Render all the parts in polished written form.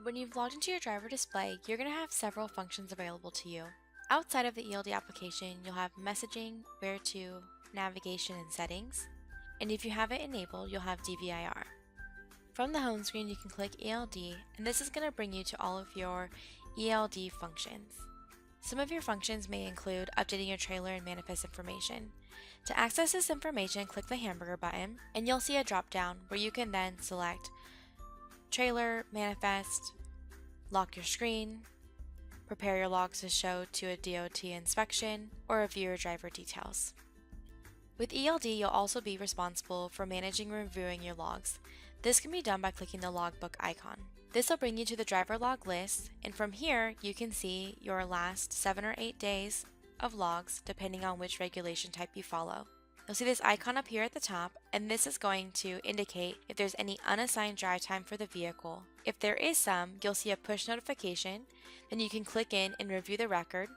When you've logged into your driver display, you're going to have several functions available to you. Outside of the ELD application, you'll have messaging, where to, navigation, and settings. And if you have it enabled, you'll have DVIR. From the home screen, you can click ELD, and this is going to bring you to all of your ELD functions. Some of your functions may include updating your trailer and manifest information. To access this information, click the hamburger button, and you'll see a drop-down where you can then select trailer, manifest, lock your screen, prepare your logs to show to a DOT inspection, or review your driver details. With ELD, you'll also be responsible for managing and reviewing your logs. This can be done by clicking the logbook icon. This will bring you to the driver log list, and from here you can see your last 7 or 8 days of logs depending on which regulation type you follow. You'll see this icon up here at the top, and this is going to indicate if there's any unassigned drive time for the vehicle. If there is some, you'll see a push notification, then you can click in and review the record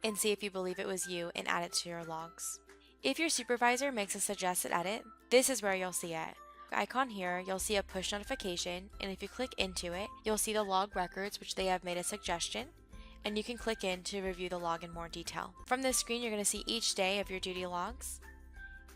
and see if you believe it was you and add it to your logs. If your supervisor makes a suggested edit, this is where you'll see it. Icon here, you'll see a push notification, and if you click into it, you'll see the log records which they have made a suggestion, and you can click in to review the log in more detail. From this screen, you're going to see each day of your duty logs.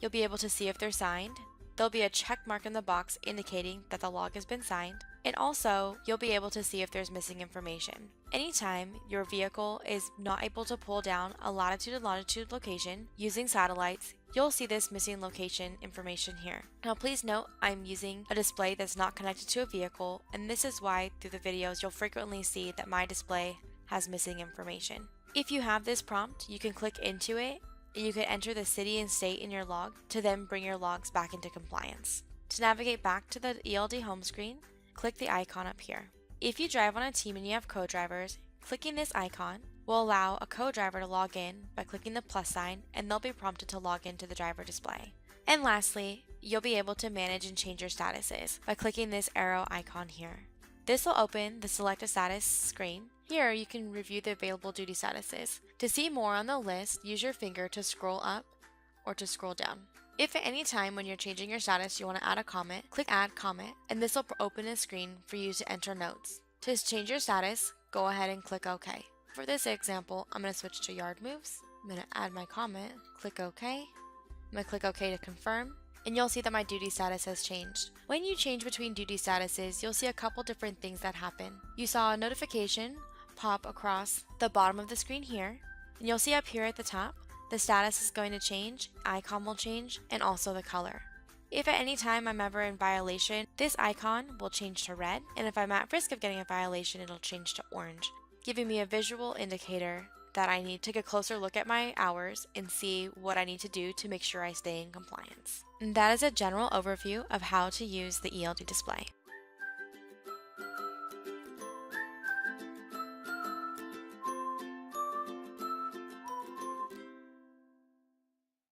You'll be able to see if they're signed. There'll be a check mark in the box indicating that the log has been signed, and also you'll be able to see if there's missing information. Anytime your vehicle is not able to pull down a latitude and longitude location using satellites, you'll see this missing location information here. Now please note I'm using a display that's not connected to a vehicle, and this is why through the videos you'll frequently see that my display has missing information. If you have this prompt, you can click into it and you can enter the city and state in your log to then bring your logs back into compliance. To navigate back to the ELD home screen, click the icon up here. If you drive on a team and you have co-drivers, clicking this icon will allow a co-driver to log in by clicking the plus sign, and they'll be prompted to log into the driver display. And lastly, you'll be able to manage and change your statuses by clicking this arrow icon here. This will open the Select a Status screen. Here you can review the available duty statuses. To see more on the list, use your finger to scroll up or to scroll down. If at any time when you're changing your status you want to add a comment, click Add Comment, and this will open a screen for you to enter notes. To change your status, go ahead and click OK. For this example, I'm going to switch to yard moves. I'm going to add my comment, click OK. I'm going to click OK to confirm, and you'll see that my duty status has changed. When you change between duty statuses, you'll see a couple different things that happen. You saw a notification pop across the bottom of the screen here, and you'll see up here at the top, the status is going to change, icon will change, and also the color. If at any time I'm ever in violation, this icon will change to red, and if I'm at risk of getting a violation, it'll change to orange, giving me a visual indicator that I need to take a closer look at my hours and see what I need to do to make sure I stay in compliance. And that is a general overview of how to use the ELD display.